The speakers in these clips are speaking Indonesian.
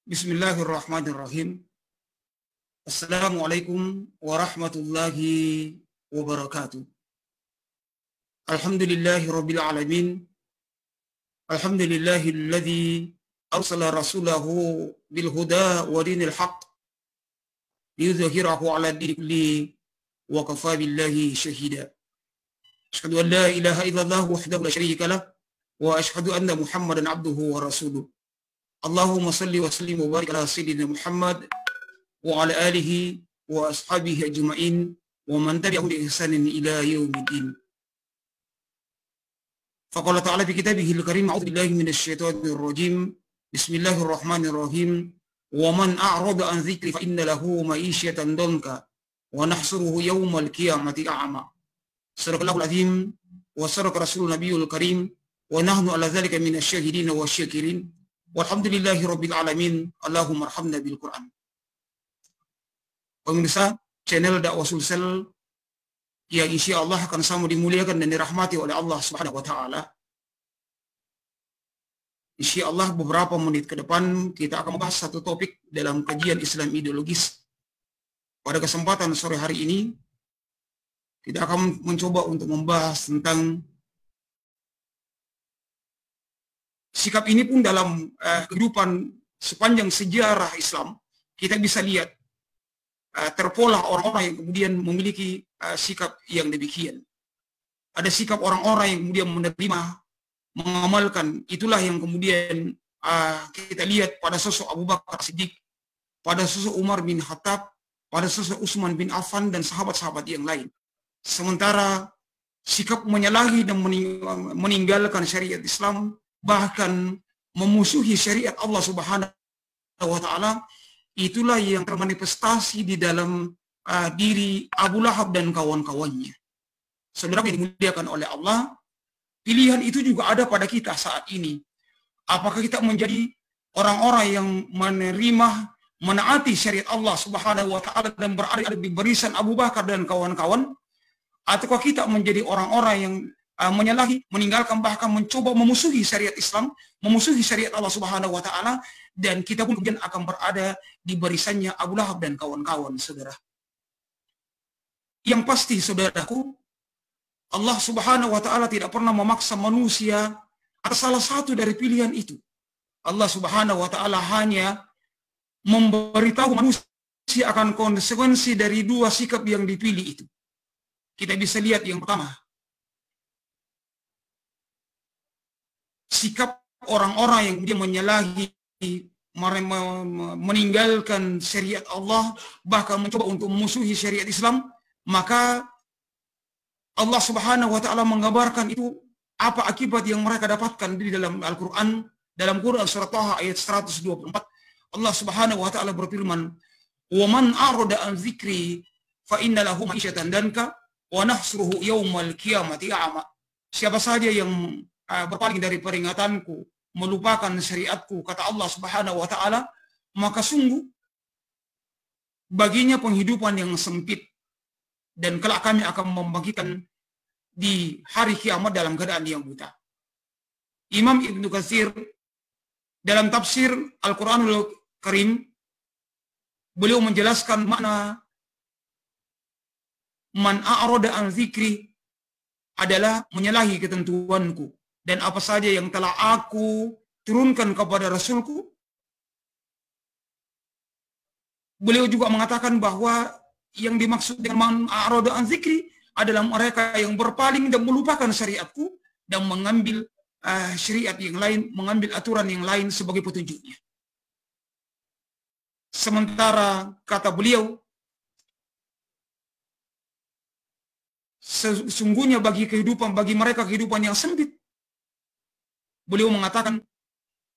Bismillahirrahmanirrahim. Assalamualaikum warahmatullahi wabarakatuh. Alhamdulillahi rabbil alamin. Alhamdulillahilladzi arsala rasulahu bil huda wa dinil haqq liyudhhirahu 'ala ad-dini kulli wa kafa billahi shahida. Asyhadu an la ilaha illallah wahdahu la syarika lah wa asyhadu anna Muhammadan abduhu wa rasuluh. Allahumma salli wa sallim wa barik ala sayyidina Muhammad wa ala alihi wa ashabihi ajma'in wa man tabi'ahum bi ihsanin ila yaumiddin. Faqala ta'ala fi kitabihil karim, a'udzu billahi minasy syaithanir rajim. Bismillahirrahmanirrahim. Wa man a'rada an dzikri fa inna lahu ma'isyatan danka wa nahsuruhu yaumal qiyamati a'ma. Sadaqallahul azim wa sadaqa rasulun nabiyul karim wa nahnu ala dzalika minasy syahidin wa syakirin. Walhamdulillahi rabbil alamin. Allahumma arhamna bil Quran. Pemirsa channel Dakwah Sulsel yang insya Allah akan sama dimuliakan dan dirahmati oleh Allah Subhanahu wa taala. Insya Allah beberapa menit ke depan kita akan membahas satu topik dalam kajian Islam ideologis. Pada kesempatan sore hari ini kita akan mencoba untuk membahas tentang sikap ini pun dalam kehidupan sepanjang sejarah Islam kita bisa lihat terpola orang-orang yang kemudian memiliki sikap yang demikian. Ada sikap orang-orang yang kemudian menerima, mengamalkan, itulah yang kemudian kita lihat pada sosok Abu Bakar Siddiq, pada sosok Umar bin Khattab, pada sosok Utsman bin Affan dan sahabat-sahabat yang lain. Sementara sikap menyalahi dan meninggalkan syariat Islam, bahkan memusuhi syariat Allah Subhanahu wa taala, itulah yang termanifestasi di dalam diri Abu Lahab dan kawan-kawannya. Saudara yang dimuliakan oleh Allah, pilihan itu juga ada pada kita saat ini. Apakah kita menjadi orang-orang yang menerima, menaati syariat Allah Subhanahu wa taala dan berada di barisan Abu Bakar dan kawan-kawan, ataukah kita menjadi orang-orang yang menyalahi, meninggalkan, bahkan mencoba memusuhi syariat Islam, memusuhi syariat Allah Subhanahu wa taala, dan kita pun kemudian akan berada di barisannya Abu Lahab dan kawan-kawan, saudara. Yang pasti, saudaraku, Allah Subhanahu wa taala tidak pernah memaksa manusia atas salah satu dari pilihan itu. Allah Subhanahu wa taala hanya memberitahu manusia akan konsekuensi dari dua sikap yang dipilih itu. Kita bisa lihat yang pertama, sikap orang-orang yang dia menyalahi, meninggalkan syariat Allah, bahkan mencoba untuk memusuhi syariat Islam, maka Allah Subhanahu wa taala menggambarkan itu apa akibat yang mereka dapatkan di dalam Al-Qur'an. Dalam Quran surat Thaha ayat 124, Allah Subhanahu wa taala berfirman, "Wa man a'rada an dzikri fa inna lahu ma'isyatan danka wa nahsuruhu yaumal qiyamati a'ma." Siapa saja yang berpaling dari peringatanku, melupakan syariatku, kata Allah Subhanahu wa taala, maka sungguh baginya penghidupan yang sempit, dan kelak kami akan membangkitkan di hari kiamat dalam keadaan yang buta. Imam Ibnu Katsir dalam tafsir Al-Qur'anul Karim, beliau menjelaskan makna man a'rada an dzikri adalah menyalahi ketentuanku dan apa saja yang telah aku turunkan kepada Rasulku. Beliau juga mengatakan bahwa yang dimaksud dengan man a'rada an dzikri adalah mereka yang berpaling dan melupakan syariatku dan mengambil syariat yang lain, mengambil aturan yang lain sebagai petunjuknya. Sementara kata beliau, sesungguhnya bagi mereka kehidupan yang sempit. Beliau mengatakan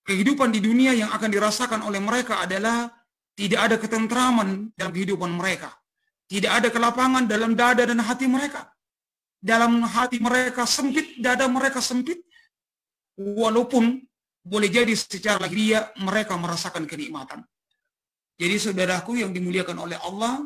kehidupan di dunia yang akan dirasakan oleh mereka adalah tidak ada ketentraman dalam kehidupan mereka. Tidak ada kelapangan dalam dada dan hati mereka. Dalam hati mereka sempit, dada mereka sempit. Walaupun boleh jadi secara lahiriah mereka merasakan kenikmatan. Jadi saudaraku yang dimuliakan oleh Allah,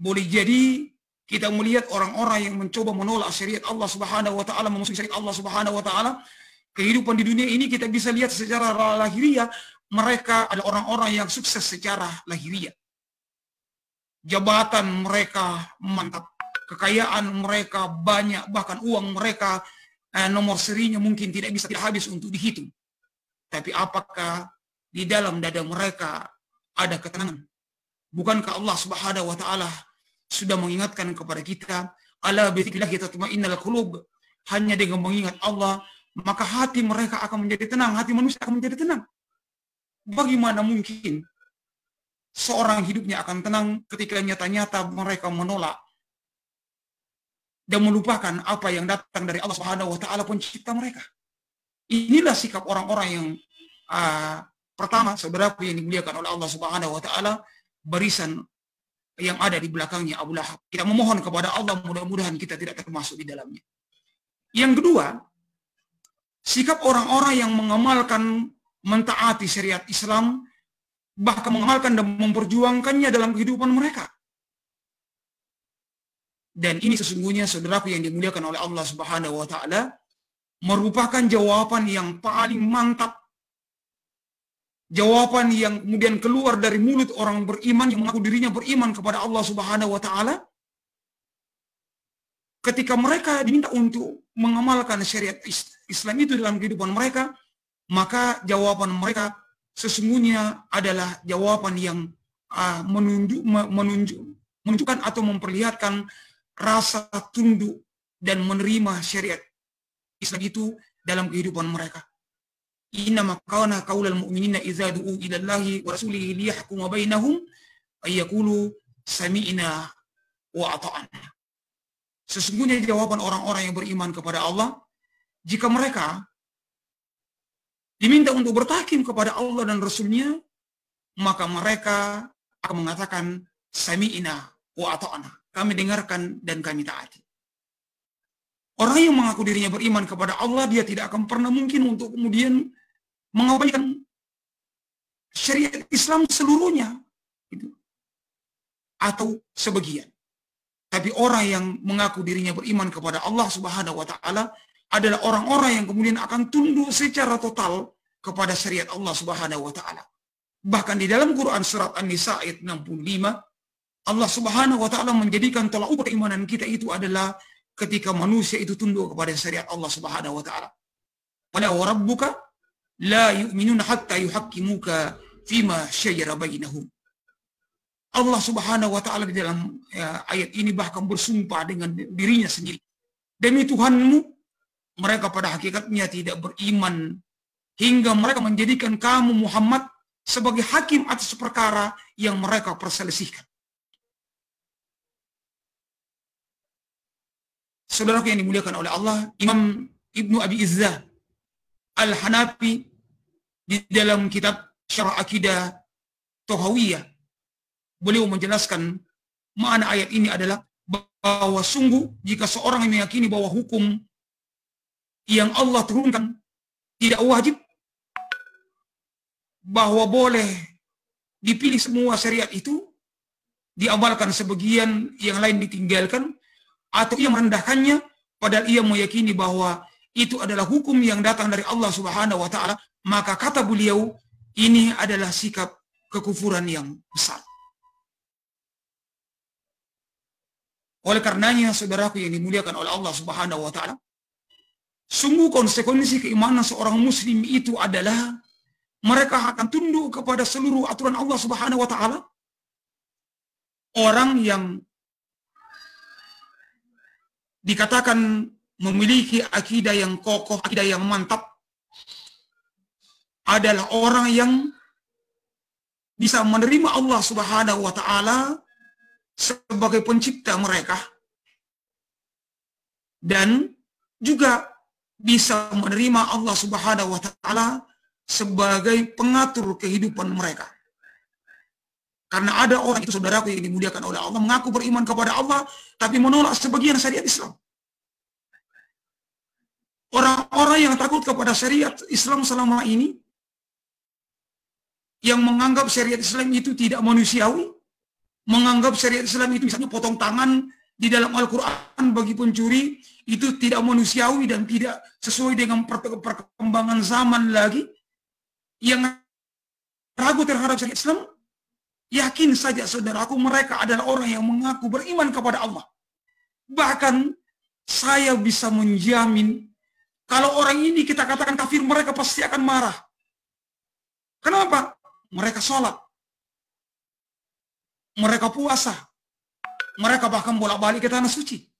boleh jadi kita melihat orang-orang yang mencoba menolak syariat Allah Subhanahu wa taala, memusuhi syariat Allah Subhanahu wa taala, kehidupan di dunia ini kita bisa lihat secara lahiriah mereka adalah orang-orang yang sukses secara lahiriah. Jabatan mereka mantap, kekayaan mereka banyak, bahkan uang mereka nomor serinya mungkin tidak habis untuk dihitung. Tapi apakah di dalam dada mereka ada ketenangan? Bukankah Allah Subhanahu wa taala sudah mengingatkan kepada kita, ala bi dzikrillah tatma'innul qulub, hanya dengan mengingat Allah maka hati mereka akan menjadi tenang, hati manusia akan menjadi tenang. Bagaimana mungkin seorang hidupnya akan tenang ketika nyata-nyata mereka menolak dan melupakan apa yang datang dari Allah Subhanahu wa taala pencipta mereka. Inilah sikap orang-orang yang pertama, saudaraku yang dimuliakan oleh Allah Subhanahu wa taala, barisan yang ada di belakangnya Abu Lahab. Kita memohon kepada Allah mudah-mudahan kita tidak termasuk di dalamnya. Yang kedua, sikap orang-orang yang mengamalkan, mentaati syariat Islam, bahkan mengamalkan dan memperjuangkannya dalam kehidupan mereka. Dan ini sesungguhnya saudaraku yang dimuliakan oleh Allah Subhanahu wa taala merupakan jawaban yang paling mantap, jawaban yang kemudian keluar dari mulut orang beriman yang mengaku dirinya beriman kepada Allah Subhanahu wa taala ketika mereka diminta untuk mengamalkan syariat Islam itu dalam kehidupan mereka, maka jawaban mereka sesungguhnya adalah jawaban yang menunjukkan atau memperlihatkan rasa tunduk dan menerima syariat Islam itu dalam kehidupan mereka. Innama kana qaulal mu'minina idza du'u ila Allahi wa rasulihi liyahkuma bainahum ay yaqulu sami'na wa ata'na. Sesungguhnya jawaban orang-orang yang beriman kepada Allah, jika mereka diminta untuk bertakim kepada Allah dan Rasul-Nya, maka mereka akan mengatakan sami'na wa ata'na. Kami dengarkan dan kami taati. Orang yang mengaku dirinya beriman kepada Allah, dia tidak akan pernah mungkin untuk kemudian mengabaikan syariat Islam seluruhnya, gitu, atau sebagian. Tapi orang yang mengaku dirinya beriman kepada Allah Subhanahu wa taala adalah orang-orang yang kemudian akan tunduk secara total kepada syariat Allah Subhanahu wa taala. Bahkan di dalam Quran surat An-Nisa ayat 65, Allah Subhanahu wa taala menjadikan tolak ukur keimanan kita itu adalah ketika manusia itu tunduk kepada syariat Allah Subhanahu wa taala. Wala rabbuka la yu'minuna hatta yuhaqqimuka fima syajara bainahum. Allah Subhanahu wa taala di dalam ayat ini bahkan bersumpah dengan dirinya sendiri. Demi Tuhanmu, mereka pada hakikatnya tidak beriman hingga mereka menjadikan kamu Muhammad sebagai hakim atas perkara yang mereka perselisihkan. Saudara yang dimuliakan oleh Allah, Imam Ibnu Abi Izzah Al-Hanafi di dalam kitab Syarah Aqidah Thahawiyah, beliau menjelaskan makna ayat ini adalah bahwa sungguh jika seorang meyakini bahwa hukum yang Allah turunkan tidak wajib, bahwa boleh dipilih semua syariat itu, diamalkan sebagian, yang lain ditinggalkan, atau ia merendahkannya, padahal ia meyakini bahwa itu adalah hukum yang datang dari Allah Subhanahu wa taala, maka kata beliau, ini adalah sikap kekufuran yang besar. Oleh karenanya, saudaraku yang dimuliakan oleh Allah Subhanahu wa taala, sungguh konsekuensi keimanan seorang muslim itu adalah mereka akan tunduk kepada seluruh aturan Allah Subhanahu wa taala. Orang yang dikatakan memiliki akidah yang kokoh, akidah yang mantap, adalah orang yang bisa menerima Allah Subhanahu wa taala sebagai pencipta mereka dan juga bisa menerima Allah Subhanahu wa taala sebagai pengatur kehidupan mereka. Karena ada orang itu, saudaraku yang dimuliakan oleh Allah, mengaku beriman kepada Allah tapi menolak sebagian syariat Islam. Orang-orang yang takut kepada syariat Islam selama ini, yang menganggap syariat Islam itu tidak manusiawi, menganggap syariat Islam itu misalnya potong tangan di dalam Al-Quran bagi pencuri, itu tidak manusiawi dan tidak sesuai dengan perkembangan zaman lagi, yang ragu terhadap syariat Islam, yakin saja saudaraku, mereka adalah orang yang mengaku beriman kepada Allah. Bahkan saya bisa menjamin, kalau orang ini kita katakan kafir, mereka pasti akan marah. Kenapa? Mereka sholat, mereka puasa, mereka bahkan bolak-balik ke tanah suci.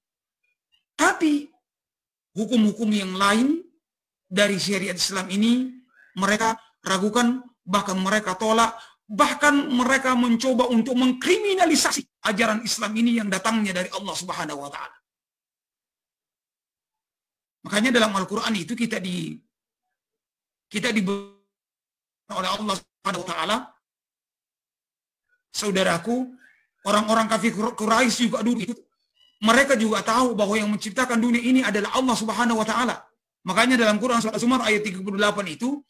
Tapi hukum-hukum yang lain dari syariat Islam ini mereka ragukan, bahkan mereka tolak, bahkan mereka mencoba untuk mengkriminalisasi ajaran Islam ini yang datangnya dari Allah Subhanahu wa taala. Makanya dalam Al-Qur'an itu kita diberi oleh Allah Subhanahu wa taala, saudaraku, orang-orang kafir Quraisy juga dulu itu, mereka juga tahu bahwa yang menciptakan dunia ini adalah Allah Subhanahu wa taala. Makanya dalam Quran surah Az-Zumar ayat 38 itu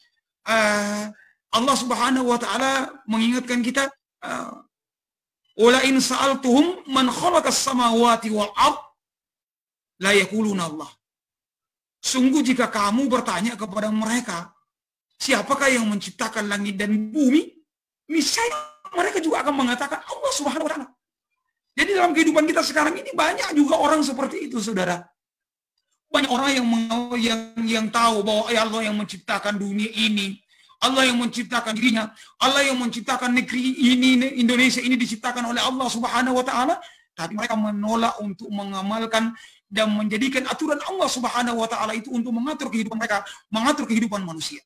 Allah Subhanahu wa taala mengingatkan kita, "Wala in sa'altuhum man khalaqas samawati wal ard la yaquluna Allah." Sungguh jika kamu bertanya kepada mereka, siapakah yang menciptakan langit dan bumi? Misalnya mereka juga akan mengatakan Allah Subhanahu wa taala. Jadi dalam kehidupan kita sekarang ini banyak juga orang seperti itu, saudara. Banyak orang yang tahu bahwa Allah yang menciptakan dunia ini, Allah yang menciptakan dirinya, Allah yang menciptakan negeri ini, Indonesia ini diciptakan oleh Allah Subhanahu wa taala, tapi mereka menolak untuk mengamalkan dan menjadikan aturan Allah Subhanahu wa taala itu untuk mengatur kehidupan mereka, mengatur kehidupan manusia.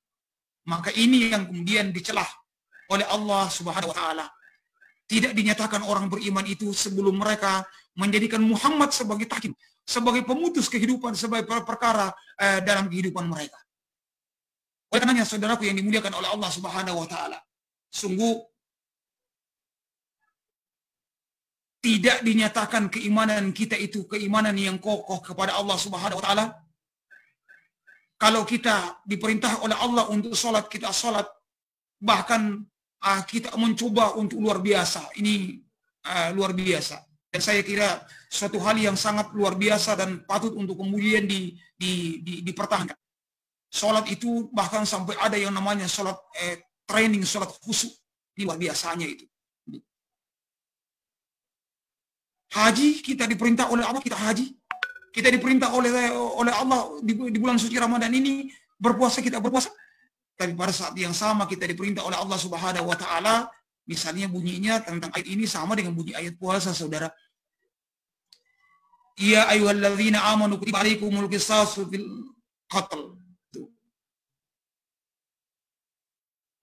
Maka ini yang kemudian dicelah oleh Allah Subhanahu wa taala. Tidak dinyatakan orang beriman itu sebelum mereka menjadikan Muhammad sebagai hakim, sebagai pemutus kehidupan, sebagai perkara dalam kehidupan mereka. Oleh karenanya saudaraku yang dimuliakan oleh Allah Subhanahu wa taala, sungguh tidak dinyatakan keimanan kita itu keimanan yang kokoh kepada Allah Subhanahu wa taala kalau kita diperintah oleh Allah untuk sholat, kita sholat, bahkan kita mencoba untuk luar biasa. Ini luar biasa. Dan saya kira suatu hal yang sangat luar biasa dan patut untuk kemudian dipertahankan. Sholat itu bahkan sampai ada yang namanya sholat training, sholat khusyuk. Ini luar biasanya itu. Haji, kita diperintah oleh Allah, kita haji. Kita diperintah oleh Allah di bulan suci Ramadan ini berpuasa, kita berpuasa. Tapi pada saat yang sama kita diperintah oleh Allah Subhanahu wa taala, misalnya bunyinya tentang ayat ini sama dengan bunyi ayat puasa, saudara. Ya ayyuhalladzina amanu kutiba alaikumul qisasu fil qatl.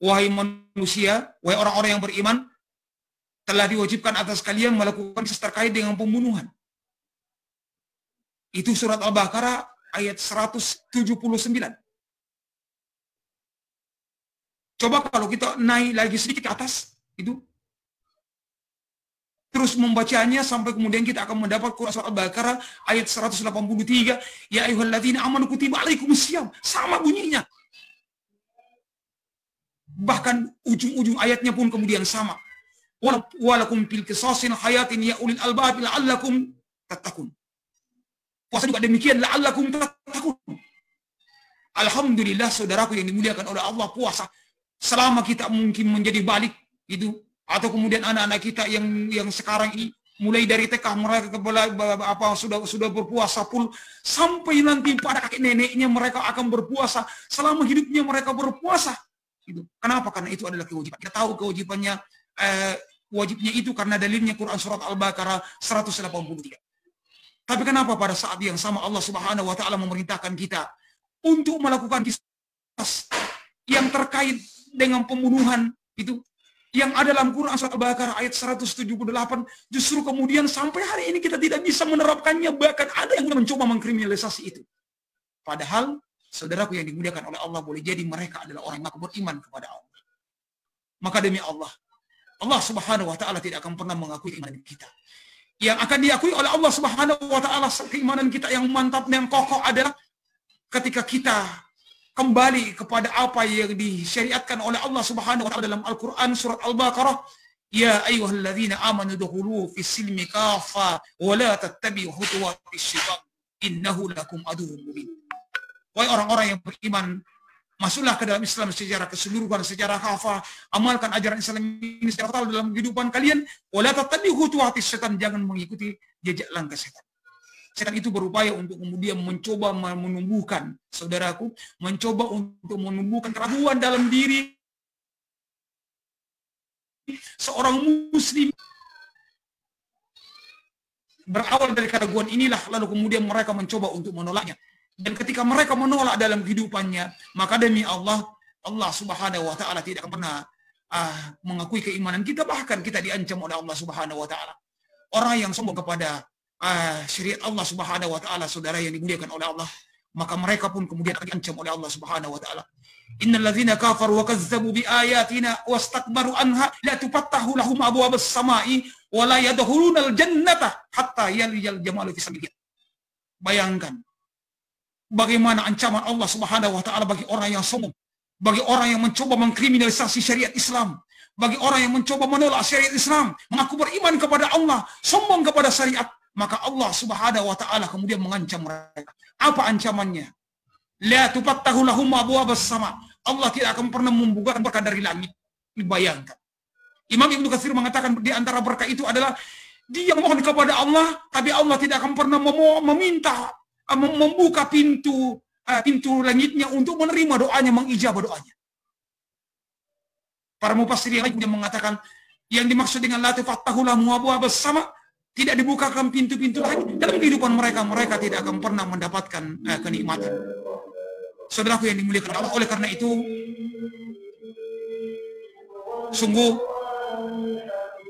Wahai manusia, wahai orang-orang yang beriman, telah diwajibkan atas kalian melakukan terkait dengan pembunuhan. Itu surat Al-Baqarah ayat 179. Coba kalau kita naik lagi sedikit ke atas, itu terus membacanya sampai kemudian kita akan mendapat surat Al-Baqarah ayat 183, ya ayyuhalladzina amanu kutiba alaikumusiyam, sama bunyinya. Bahkan ujung-ujung ayatnya pun kemudian sama. Walakum fil qisasin hayatin ya ulil albab la'allakum tattaqun. Puasa juga demikian, la'allakum tattaqun. Alhamdulillah saudaraku yang dimuliakan oleh Allah, puasa selama kita mungkin menjadi balik itu, atau kemudian anak-anak kita yang sekarang ini mulai dari TK mereka sudah berpuasa full sampai nanti pada kakek neneknya mereka akan berpuasa, selama hidupnya mereka berpuasa. Gitu. Kenapa? Karena itu adalah kewajiban. Kita tahu kewajibannya, wajibnya itu karena dalilnya Quran surat Al-Baqarah 183. Tapi kenapa pada saat yang sama Allah Subhanahu wa taala memerintahkan kita untuk melakukan kisah yang terkait dengan pembunuhan itu yang ada dalam Quran surat Al-Baqarah ayat 178, justru kemudian sampai hari ini kita tidak bisa menerapkannya, bahkan ada yang mencoba mengkriminalisasi itu. Padahal saudaraku yang dimuliakan oleh Allah, boleh jadi mereka adalah orang yang beriman kepada Allah. Maka demi Allah, Allah Subhanahu wa taala tidak akan pernah mengakui iman kita. Yang akan diakui oleh Allah Subhanahu wa taala keimanan kita yang mantap dan kokoh adalah ketika kita kembali kepada apa yang disyariatkan oleh Allah Subhanahu wa taala dalam Al-Qur'an surat Al-Baqarah, ya ayyuhalladzina amanu dukhulu fis silmi kafa wa la tattabi'u khutuwatis syaitan innahu lakum aduwwun mubin. Wahai orang-orang yang beriman, masuklah ke dalam Islam secara keseluruhan, secara kafah, amalkan ajaran Islam ini secara total dalam kehidupan kalian, wa la tattabi'u khutuwatis syaitan, jangan mengikuti jejak langkah setan. Setan itu berupaya untuk kemudian mencoba menumbuhkan, saudaraku, mencoba untuk menumbuhkan keraguan dalam diri seorang muslim. Berawal dari keraguan inilah lalu kemudian mereka mencoba untuk menolaknya. Dan ketika mereka menolak dalam kehidupannya, maka demi Allah, Allah Subhanahu wa taala tidak akan pernah mengakui keimanan kita, bahkan kita diancam oleh Allah Subhanahu wa taala. Orang yang sombong kepada syariat Allah Subhanahu wa taala, saudara yang dimuliakan oleh Allah, maka mereka pun kemudian akan diancam oleh Allah Subhanahu wa taala. Innal ladzina kafaru wa kazzabu bi ayatina wastakbaru anha la tufattahu lahum abwaabus samai wa la yadkhulunal jannata hatta yalijal jamalu fi sabil. Bayangkan bagaimana ancaman Allah Subhanahu wa taala bagi orang yang sombong, bagi orang yang mencoba mengkriminalisasi syariat Islam, bagi orang yang mencoba menolak syariat Islam, mengaku beriman kepada Allah, sombong kepada syariat. Maka Allah Subhanahu wa taala kemudian mengancam mereka. Apa ancamannya? La tufattahu lahum abwaabus sama. Allah tidak akan pernah membuka berkah dari langit. Dibayangkan. Imam Ibnu Katsir mengatakan di antara berkah itu adalah dia memohon kepada Allah, tapi Allah tidak akan pernah meminta membuka pintu langitnya untuk menerima doanya, mengijabah doanya. Para mufassir yang lain mengatakan yang dimaksud dengan la tufattahu lahum abwaabus sama, tidak dibukakan pintu-pintu lagi dalam kehidupan mereka, mereka tidak akan pernah mendapatkan kenikmatan. Saudaraku yang dimuliakan Allah, oleh karena itu sungguh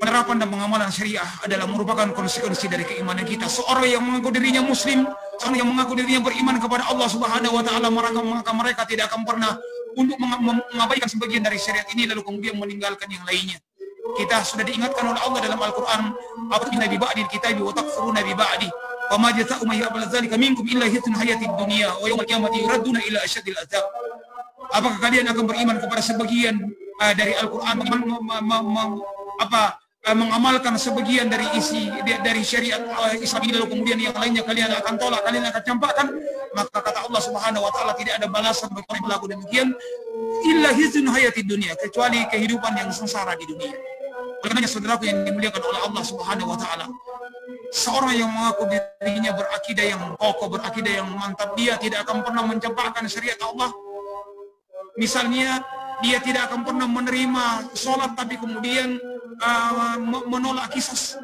penerapan dan pengamalan syariah adalah merupakan konsekuensi dari keimanan kita. Seorang yang mengaku dirinya muslim, seorang yang mengaku dirinya beriman kepada Allah Subhanahu wa taala, maka mereka tidak akan pernah untuk mengabaikan sebagian dari syariat ini lalu kemudian meninggalkan yang lainnya. Kita sudah diingatkan oleh Allah dalam Al-Qur'an, "Atu'minuna bi ba'dil kitabi wa takfuruna bi ba'di, wa ma jazaa'u man ya'mal dzalika minkum illa khizyun hayatid dunya wa yawmal qiyamati yuradduna ila asyaddil adzab." Apakah kalian akan beriman kepada sebagian dari Al-Qur'an, mengamalkan sebagian dari isi dari syariat Islam ini lalu kemudian yang lainnya kalian akan tolak, kalian akan campakkan? Maka kata Allah Subhanahu wa taala, tidak ada balasan bagi orang yang berlaku demikian illa khizyun hayatid dunya, kecuali kehidupan yang sengsara di dunia. Karena saudaraku yang dimuliakan oleh Allah Subhanahu wa taala, seorang yang mengaku dirinya berakidah yang kokoh, berakidah yang mantap, dia tidak akan pernah mencampakkan syariat Allah. Misalnya dia tidak akan pernah menerima sholat tapi kemudian menolak qisas.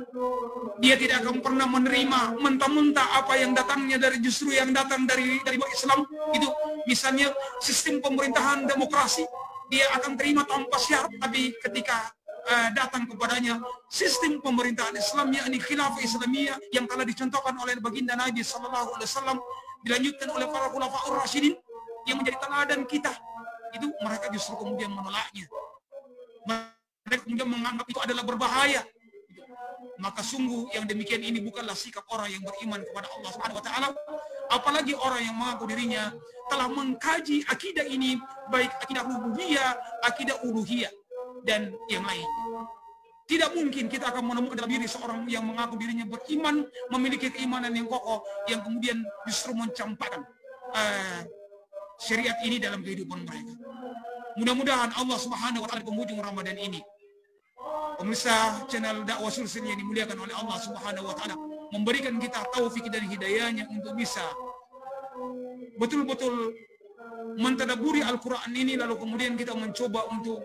Dia tidak akan pernah menerima mentah-mentah apa yang datangnya dari justru yang datang dari Islam. Itu misalnya sistem pemerintahan demokrasi, dia akan terima tanpa syarat, tapi ketika datang kepadanya sistem pemerintahan Islam, yakni khilafah Islamiyah yang telah dicontohkan oleh baginda Nabi sallallahu alaihi wasallam, dilanjutkan oleh para khulafaur rasyidin yang menjadi teladan kita, itu mereka justru kemudian menolaknya. Mereka kemudian menganggap itu adalah berbahaya. Maka sungguh yang demikian ini bukanlah sikap orang yang beriman kepada Allah Subhanahu wa taala, apalagi orang yang mengaku dirinya telah mengkaji akidah ini, baik akidah rububiyah, akidah uluhiyah dan yang lain. Tidak mungkin kita akan menemukan dalam diri seorang yang mengaku dirinya beriman, memiliki keimanan yang kokoh, yang kemudian justru mencampakkan syariat ini dalam kehidupan mereka. Mudah-mudahan Allah Subhanahu wa taala di penghujung Ramadan ini, pemirsa channel dakwah Sulsel yang dimuliakan oleh Allah Subhanahu wa taala, memberikan kita taufik dan hidayahnya untuk bisa betul-betul mentadabburi Al-Quran ini, lalu kemudian kita mencoba untuk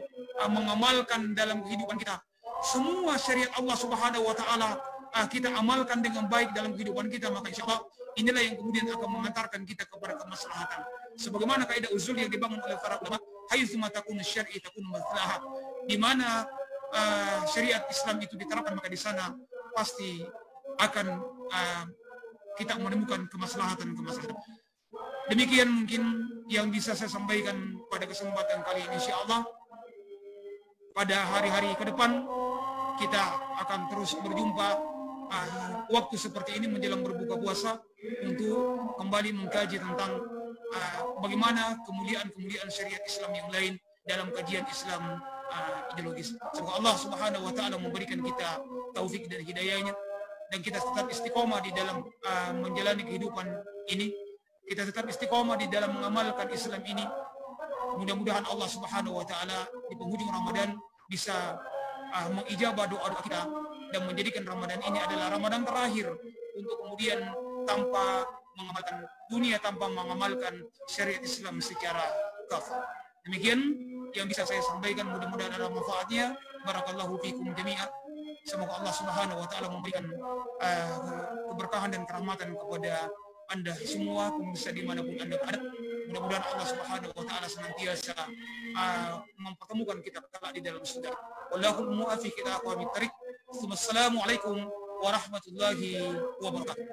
mengamalkan dalam kehidupan kita. Semua syariat Allah Subhanahu wa taala kita amalkan dengan baik dalam kehidupan kita, maka insya Allah inilah yang kemudian akan mengantarkan kita kepada kemaslahatan. Sebagaimana kaidah usul yang dibangun oleh para ulama, haitsuma takun syar'i takun maslahah. Di mana syariat Islam itu diterapkan, maka di sana pasti akan kita menemukan kemaslahatan. Demikian mungkin yang bisa saya sampaikan pada kesempatan kali ini. Insyaallah pada hari-hari ke depan kita akan terus berjumpa waktu seperti ini menjelang berbuka puasa untuk kembali mengkaji tentang bagaimana kemuliaan-kemuliaan syariat Islam yang lain dalam kajian Islam ideologis. Semoga Allah Subhanahu wa taala memberikan kita taufik dan hidayahnya, dan kita tetap istiqomah di dalam menjalani kehidupan ini. Kita tetap istiqomah di dalam mengamalkan Islam ini. Mudah-mudahan Allah Subhanahu wa taala di penghujung Ramadan bisa mengijabah doa-doa kita dan menjadikan Ramadan ini adalah Ramadan terakhir untuk kemudian tanpa mengamalkan dunia, tanpa mengamalkan syariat Islam secara kafah. Demikian yang bisa saya sampaikan, mudah-mudahan ada manfaatnya. Barakallahu fikum jami'an. Semoga Allah Subhanahu wa taala memberikan keberkahan dan kerahmatan kepada Anda semua, pemirsa dimanapun Anda berada. Mudah-mudahan Allah Subhanahu wa taala senantiasa mempertemukan kita kelak di dalam surga. Wallahul muwaffiq ila aqwamit thariq. Assalamualaikum warahmatullahi wabarakatuh.